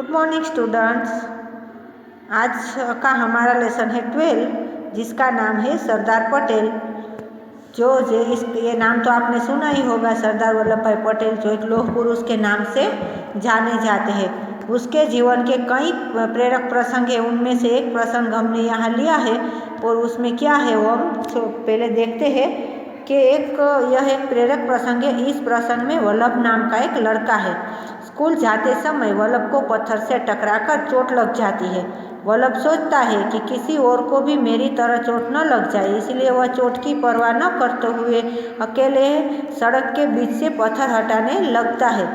Good morning students. आज का हमारा लेसन है 12, जिसका नाम है सरदार पटेल। ये नाम तो आपने सुना ही होगा, सरदार वल्लभ भाई पटेल, जो एक लौह पुरुष के नाम से जाने जाते हैं। उसके जीवन के कई प्रेरक प्रसंग हैं, उनमें से एक प्रसंग हमने यहाँ लिया है और उसमें क्या है वो हम पहले देखते हैं कि यह एक प्रेरक प्रसंग है। इस प्रसंग में वल्लभ नाम का एक लड़का है। स्कूल जाते समय वल्लभ को पत्थर से टकराकर चोट लग जाती है। वल्लभ सोचता है कि किसी और को भी मेरी तरह चोट न लग जाए, इसलिए वह चोट की परवाह न करते हुए अकेले सड़क के बीच से पत्थर हटाने लगता है।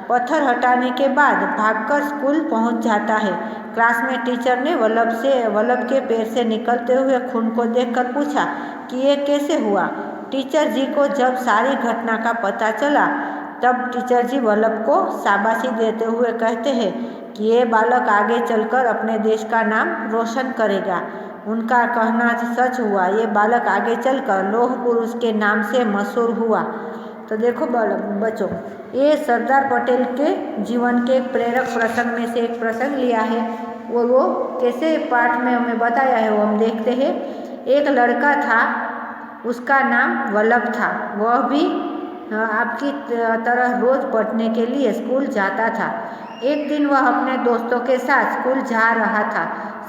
पत्थर हटाने के बाद भागकर स्कूल पहुंच जाता है। क्लास में टीचर ने वल्लभ के पैर से निकलते हुए खून को देखकर पूछा कि ये कैसे हुआ। टीचर जी को जब सारी घटना का पता चला तब टीचर जी वल्लभ को शाबाशी देते हुए कहते हैं कि ये बालक आगे चलकर अपने देश का नाम रोशन करेगा। उनका कहना सच हुआ, ये बालक आगे चलकर लौह पुरुष के नाम से मशहूर हुआ। तो देखो बच्चों, ये सरदार पटेल के जीवन के एक प्रेरक प्रसंग में से एक प्रसंग लिया है। वो कैसे पाठ में हमें बताया है वो हम देखते हैं। एक लड़का था, उसका नाम वल्लभ था। वह भी आपकी तरह रोज पढ़ने के लिए स्कूल जाता था। एक दिन वह अपने दोस्तों के साथ स्कूल जा रहा था।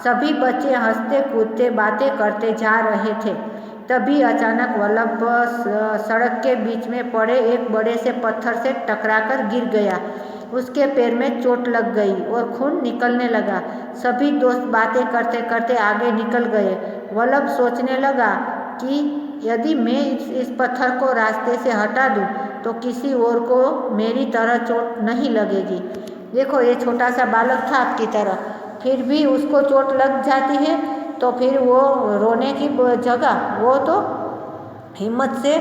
सभी बच्चे हंसते कूदते बातें करते जा रहे थे। तभी अचानक वल्लभ सड़क के बीच में पड़े एक बड़े से पत्थर से टकराकर गिर गया। उसके पैर में चोट लग गई और खून निकलने लगा। सभी दोस्त बातें करते करते आगे निकल गए। वल्लभ सोचने लगा कि यदि मैं इस पत्थर को रास्ते से हटा दूं तो किसी और को मेरी तरह चोट नहीं लगेगी। देखो, ये छोटा सा बालक था आपकी तरह, फिर भी उसको चोट लग जाती है तो फिर वो रोने की जगह वो तो हिम्मत से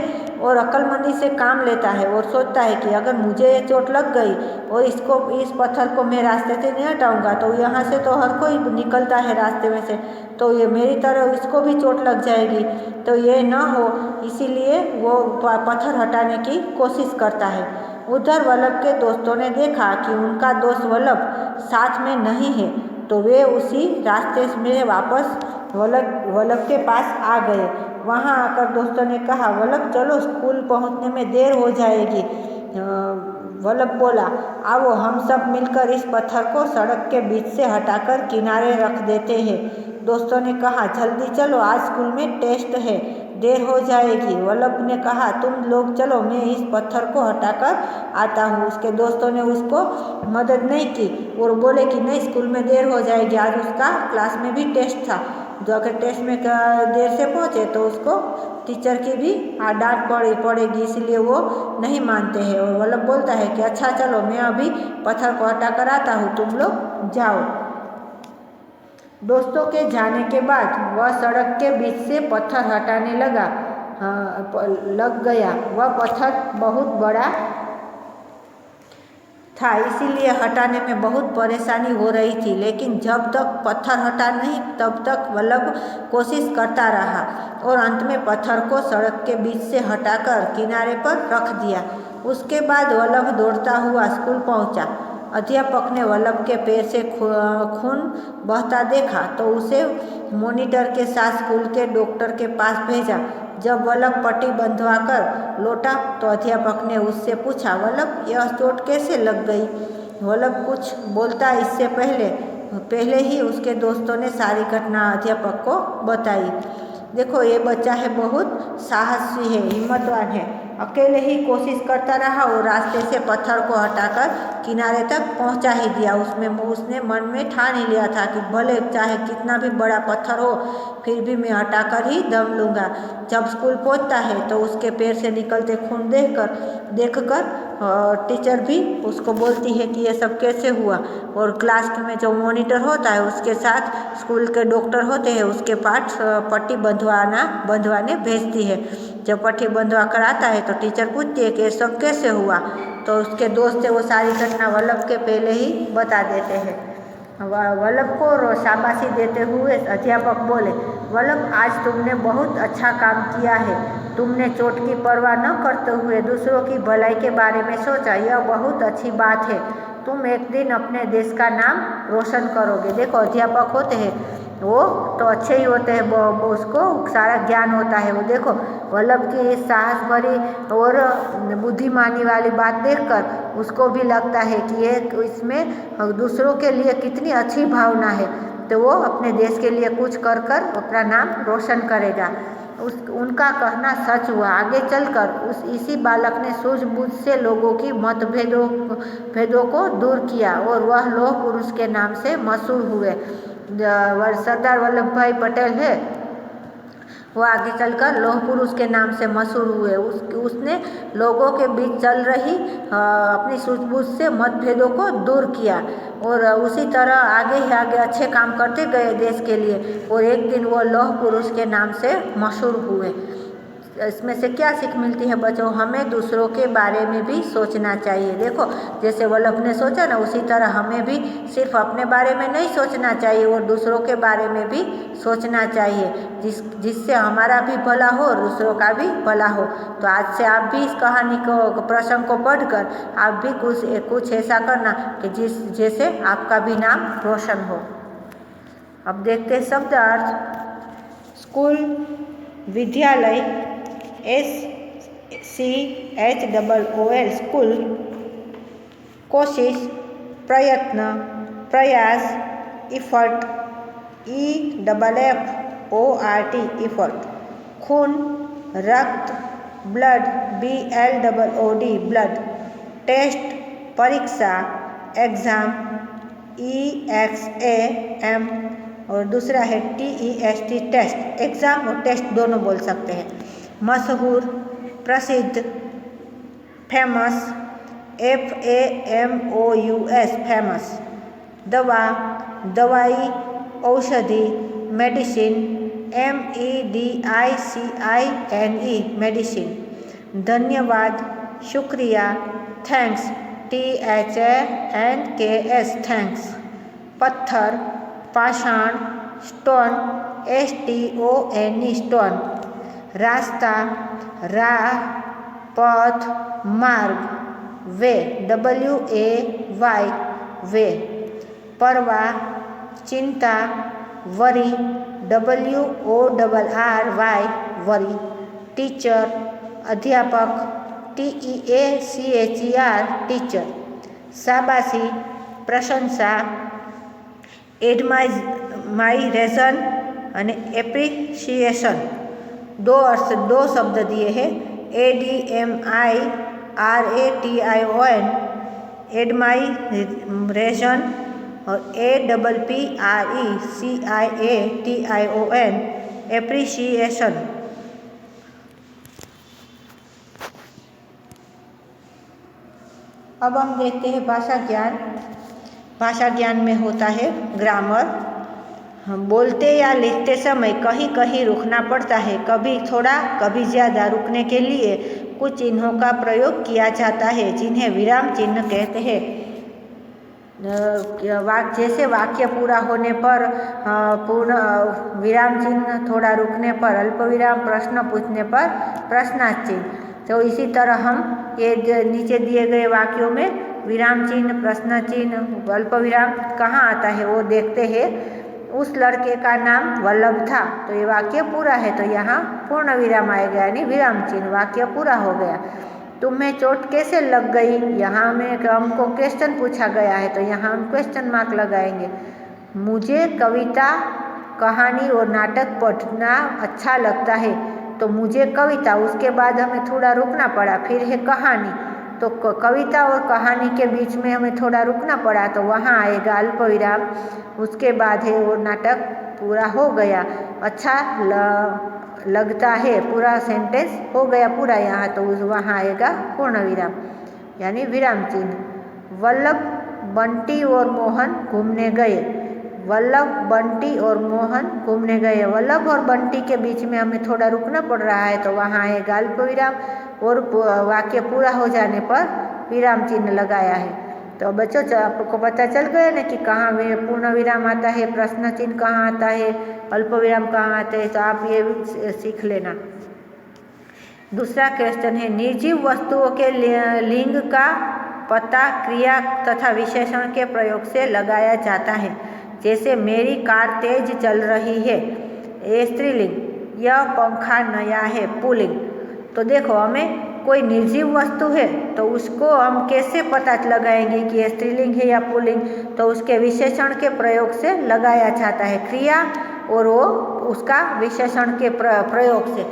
और अक्लमंदी से काम लेता है और सोचता है कि अगर मुझे ये चोट लग गई और इस पत्थर को मैं रास्ते से नहीं हटाऊंगा तो यहाँ से तो हर कोई निकलता है रास्ते में से, तो ये मेरी तरह इसको भी चोट लग जाएगी, तो ये न हो, इसीलिए वो पत्थर हटाने की कोशिश करता है। उधर वल्लभ के दोस्तों ने देखा कि उनका दोस्त वल्लभ साथ में नहीं है, तो वे उसी रास्ते में वापस वल्लभ के पास आ गए। वहाँ आकर दोस्तों ने कहा, वल्लभ चलो, स्कूल पहुँचने में देर हो जाएगी। वल्लभ बोला, आओ हम सब मिलकर इस पत्थर को सड़क के बीच से हटाकर किनारे रख देते हैं। दोस्तों ने कहा, जल्दी चलो, आज स्कूल में टेस्ट है, देर हो जाएगी। वल्लभ ने कहा, तुम लोग चलो, मैं इस पत्थर को हटाकर आता हूँ। उसके दोस्तों ने उसको मदद नहीं की और बोले कि नहीं, स्कूल में देर हो जाएगी, आज उसका क्लास में भी टेस्ट था। जो अगर टेस्ट में देर से पहुँचे तो उसको टीचर की भी डांट पड़ेगी, इसलिए वो नहीं मानते हैं। और वल्लभ बोलता है कि अच्छा चलो, मैं अभी पत्थर को हटा कर आता हूँ, तुम लोग जाओ। दोस्तों के जाने के बाद वह सड़क के बीच से पत्थर हटाने लग गया। वह पत्थर बहुत बड़ा था, इसीलिए हटाने में बहुत परेशानी हो रही थी, लेकिन जब तक पत्थर हटा नहीं तब तक वल्लभ कोशिश करता रहा और अंत में पत्थर को सड़क के बीच से हटाकर किनारे पर रख दिया। उसके बाद वल्लभ दौड़ता हुआ स्कूल पहुंचा। अध्यापक ने वल्लभ के पैर से खून बहता देखा तो उसे मॉनिटर के साथ स्कूल के डॉक्टर के पास भेजा। जब वल्लभ पट्टी बंधवाकर लौटा तो अध्यापक ने उससे पूछा, वल्लभ यह चोट कैसे लग गई। वल्लभ कुछ बोलता इससे पहले ही उसके दोस्तों ने सारी घटना अध्यापक को बताई। देखो, ये बच्चा है बहुत साहसी है, हिम्मतवान है, अकेले ही कोशिश करता रहा और रास्ते से पत्थर को हटाकर किनारे तक पहुंचा ही दिया। उसने मन में ठान ही लिया था कि भले चाहे कितना भी बड़ा पत्थर हो, फिर भी मैं हटाकर ही दम लूँगा। जब स्कूल पहुंचता है तो उसके पैर से निकलते खून देखकर टीचर भी उसको बोलती है कि ये सब कैसे हुआ, और क्लास में जो मॉनिटर होता है उसके साथ स्कूल के डॉक्टर होते हैं उसके पास पट्टी बंधवाने भेजती है। जब पट्टी बंधवा कर आता है तो टीचर पूछती है कि ये सब कैसे हुआ, तो उसके दोस्त है वो सारी घटना वल्लभ के पहले ही बता देते हैं। वल्लभ को शाबाशी देते हुए अध्यापक बोले, वल्लभ आज तुमने बहुत अच्छा काम किया है, तुमने चोट की परवाह न करते हुए दूसरों की भलाई के बारे में सोचा, यह बहुत अच्छी बात है। तुम एक दिन अपने देश का नाम रोशन करोगे। देखो अध्यापक होते हैं वो तो अच्छे ही होते हैं, उसको सारा ज्ञान होता है। वो देखो वल्लभ की साहस भरी और बुद्धिमानी वाली बात देखकर उसको भी लगता है कि ये इसमें दूसरों के लिए कितनी अच्छी भावना है, तो वो अपने देश के लिए कुछ कर कर अपना नाम रोशन करेगा। उनका कहना सच हुआ। आगे चलकर इसी बालक ने सूझबूझ से लोगों की भेदों को दूर किया और वह लौह पुरुष के नाम से मशहूर हुए। सरदार वल्लभ भाई पटेल है वो आगे चलकर लौह पुरुष के नाम से मशहूर हुए। उसने लोगों के बीच चल रही अपनी सूझबूझ से मतभेदों को दूर किया और उसी तरह आगे ही आगे अच्छे काम करते गए देश के लिए, और एक दिन वो लौह पुरुष के नाम से मशहूर हुए। इसमें से क्या सीख मिलती है बच्चों? हमें दूसरों के बारे में भी सोचना चाहिए। देखो जैसे वल्लभ ने सोचा ना, उसी तरह हमें भी सिर्फ अपने बारे में नहीं सोचना चाहिए और दूसरों के बारे में भी सोचना चाहिए, जिससे हमारा भी भला हो और दूसरों का भी भला हो। तो आज से आप भी इस कहानी को प्रसंग को पढ़कर आप भी कुछ ऐसा करना कि जैसे आपका भी नाम रोशन हो। अब देखते हैं शब्दार्थ। स्कूल, विद्यालय, SCHOOL स्कूल, कोशिश, प्रयत्न, प्रयास, इफर्ट, EFFORT इफर्ट, खून, रक्त, ब्लड, BLOOD ब्लड, टेस्ट, परीक्षा, एग्जाम, EXAM, और दूसरा है TEST टेस्ट। एग्जाम और टेस्ट दोनों बोल सकते हैं। मशहूर, प्रसिद्ध, फेमस, FAMOUS फेमस, दवा, दवाई, औषधि, मेडिसिन, MEDICINE मेडिसिन, धन्यवाद, शुक्रिया, थैंक्स, THANKS थैंक्स, पत्थर, पाषाण, स्टोन, STONE स्टोन, रास्ता, राह, पथ, मार्ग, वे, WAY वे, परवाह, चिंता, वरी, WORRY वरी, टीचर, अध्यापक, TEACHER टीचर, शाबाशी, प्रशंसा, एडमाइरेशन અને एप्रिसिएशन। दो शब्द दिए हैं, ADMIRATION एडमाइरेशन और APPRECIATION एप्रिसिएशन। अब हम देखते हैं भाषा ज्ञान। भाषा ज्ञान में होता है ग्रामर। हम बोलते या लिखते समय कहीं कहीं रुकना पड़ता है, कभी थोड़ा कभी ज़्यादा। रुकने के लिए कुछ चिन्हों का प्रयोग किया जाता है जिन्हें विराम चिन्ह कहते हैं। जैसे वाक्य पूरा होने पर पूर्ण विराम चिन्ह, थोड़ा रुकने पर अल्प विराम, प्रश्न पूछने पर प्रश्नार्थ चिन्ह। तो इसी तरह हम ये नीचे दिए गए वाक्यों में विराम चिन्ह, प्रश्न चिन्ह, अल्प विराम कहाँ आता है वो देखते हैं। उस लड़के का नाम वल्लभ था, तो ये वाक्य पूरा है, तो यहाँ पूर्ण विराम आएगा यानी विराम चिन्ह, वाक्य पूरा हो गया। तुम्हें चोट कैसे लग गई? यहाँ में हमको क्वेश्चन पूछा गया है, तो यहाँ हम क्वेश्चन मार्क लगाएंगे। मुझे कविता, कहानी और नाटक पढ़ना अच्छा लगता है, तो मुझे कविता, उसके बाद हमें थोड़ा रुकना पड़ा, फिर है कहानी, तो कविता और कहानी के बीच में हमें थोड़ा रुकना पड़ा, तो वहाँ आएगा अल्प विराम। उसके बाद है वो नाटक पूरा हो गया, अच्छा लगता है, पूरा सेंटेंस हो गया पूरा यहाँ, तो वहाँ आएगा पूर्ण विराम यानी विराम चिन्ह। वल्लभ, बंटी और मोहन घूमने गए। वल्लभ, बंटी और मोहन घूमने गए। वल्लभ और बंटी के बीच में हमें थोड़ा रुकना पड़ रहा है, तो वहाँ आएगा अल्प विराम और वाक्य पूरा हो जाने पर विराम चिन्ह लगाया है। तो बच्चों आपको पता चल गया ना कि कहाँ पूर्ण विराम आता है, प्रश्न चिन्ह कहाँ आता है, अल्प विराम कहाँ आता है, तो आप ये सीख लेना। दूसरा क्वेश्चन है, निर्जीव वस्तुओं के लिंग का पता क्रिया तथा विशेषण के प्रयोग से लगाया जाता है। जैसे मेरी कार तेज चल रही है, ये स्त्रीलिंग। यह पंखा नया है, पुल्लिंग। तो देखो, हमें कोई निर्जीव वस्तु है तो उसको हम कैसे पता लगाएंगे कि ये स्त्रीलिंग है या पुल्लिंग? तो उसके विशेषण के प्रयोग से लगाया जाता है, क्रिया और वो उसका विशेषण के प्रयोग से।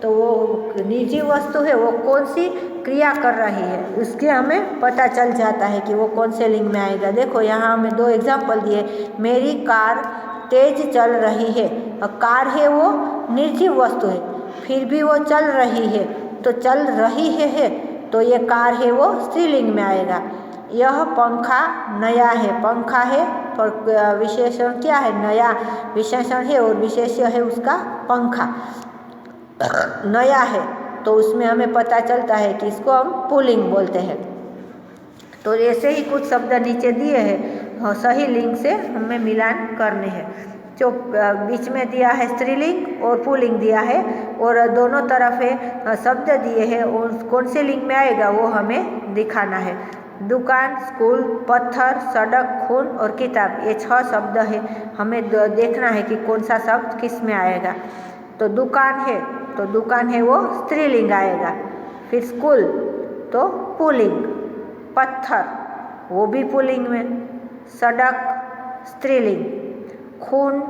तो वो निर्जीव वस्तु है, वो कौन सी क्रिया कर रही है, उसके हमें पता चल जाता है कि वो कौन से लिंग में आएगा। देखो, यहाँ हमें 2 एग्जाम्पल दिए। मेरी कार तेज चल रही है। अब कार है वो निर्जीव वस्तु है, फिर भी वो चल रही है, तो चल रही है तो ये कार है वो स्त्रीलिंग में आएगा। यह पंखा नया है, पंखा है पर विशेषण क्या है? नया विशेषण है और विशेष्य है उसका पंखा। नया है तो उसमें हमें पता चलता है कि इसको हम पुल्लिंग बोलते हैं। तो ऐसे ही कुछ शब्द नीचे दिए हैं, सही लिंग से हमें मिलान करने हैं। जो बीच में दिया है स्त्रीलिंग और पुल्लिंग दिया है, और दोनों तरफ है शब्द दिए हैं, और कौन से लिंग में आएगा वो हमें दिखाना है। दुकान, स्कूल, पत्थर, सड़क, खून और किताब, ये 6 शब्द है। हमें देखना है कि कौन सा शब्द किस में आएगा। तो दुकान है तो दुकान है वो स्त्रीलिंग आएगा। फिर स्कूल तो पुल्लिंग, पत्थर वो भी पुल्लिंग में, सड़क स्त्रीलिंग, खून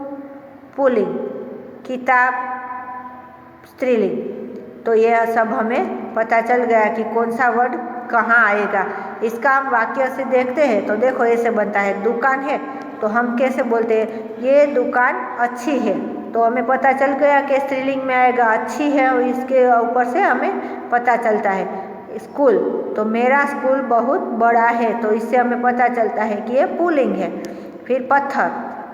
पुल्लिंग, किताब स्त्रीलिंग। तो यह सब हमें पता चल गया कि कौन सा वर्ड कहाँ आएगा। इसका हम वाक्य से देखते हैं तो देखो, ऐसे बनता है। दुकान है तो हम कैसे बोलते हैं? ये दुकान अच्छी है। तो हमें पता चल गया कि स्त्रीलिंग में आएगा, अच्छी है, और इसके ऊपर से हमें पता चलता है। स्कूल तो मेरा स्कूल बहुत बड़ा है, तो इससे हमें पता चलता है कि ये पुल्लिंग है। फिर पत्थर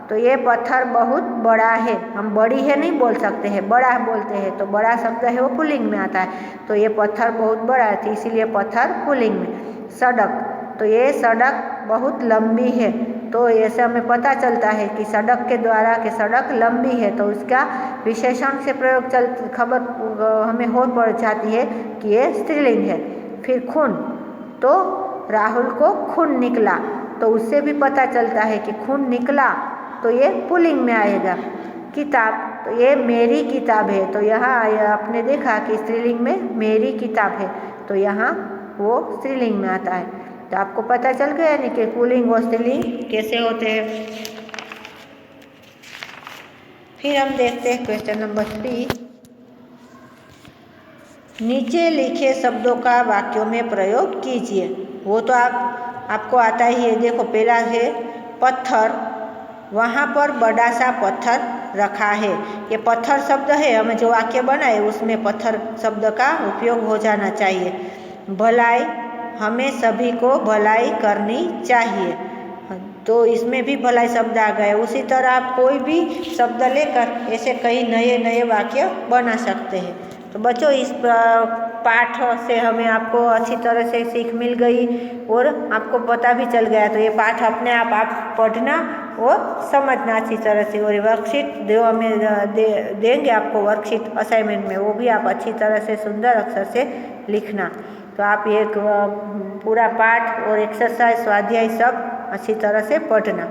तो ये पत्थर बहुत बड़ा है, हम बड़ी है नहीं बोल सकते हैं, बड़ा बोलते हैं, तो बड़ा शब्द है वो पुल्लिंग में आता है। तो ये पत्थर बहुत बड़ा है, तो इसीलिए पत्थर पुल्लिंग में। सड़क तो ये सड़क बहुत लंबी है, तो ऐसे हमें पता चलता है कि सड़क के द्वारा कि सड़क लंबी है, तो उसका विशेषण से प्रयोग खबर हमें हो पड़ जाती है कि ये स्त्रीलिंग है। फिर खून तो राहुल को खून निकला, तो उससे भी पता चलता है कि खून निकला, तो ये पुल्लिंग में आएगा। किताब तो ये मेरी किताब है, तो यहाँ आपने देखा कि स्त्रीलिंग में मेरी किताब है, तो यहाँ वो स्त्रीलिंग में आता है। तो आपको पता चल गया नहीं कि पुल्लिंग और स्त्रीलिंग कैसे होते हैं। फिर हम देखते हैं क्वेश्चन नंबर 3। नीचे लिखे शब्दों का वाक्यों में प्रयोग कीजिए। वो तो आपको आता ही है। देखो, पहला है पत्थर, वहाँ पर बड़ा सा पत्थर रखा है। ये पत्थर शब्द है, हमें जो वाक्य बनाए उसमें पत्थर शब्द का उपयोग हो जाना चाहिए। भलाई, हमें सभी को भलाई करनी चाहिए, तो इसमें भी भलाई शब्द आ गए। उसी तरह आप कोई भी शब्द लेकर ऐसे कई नए नए वाक्य बना सकते हैं। तो बच्चों, इस पाठ से हमें आपको अच्छी तरह से सीख मिल गई और आपको पता भी चल गया। तो ये पाठ अपने आप पढ़ना और समझना अच्छी तरह से। और वर्कशीट जो हमें देंगे आपको वर्कशीट असाइनमेंट में, वो भी आप अच्छी तरह से सुंदर अक्षर से लिखना। तो आप ये पूरा पाठ और एक्सरसाइज स्वाध्याय सब अच्छी तरह से पढ़ना।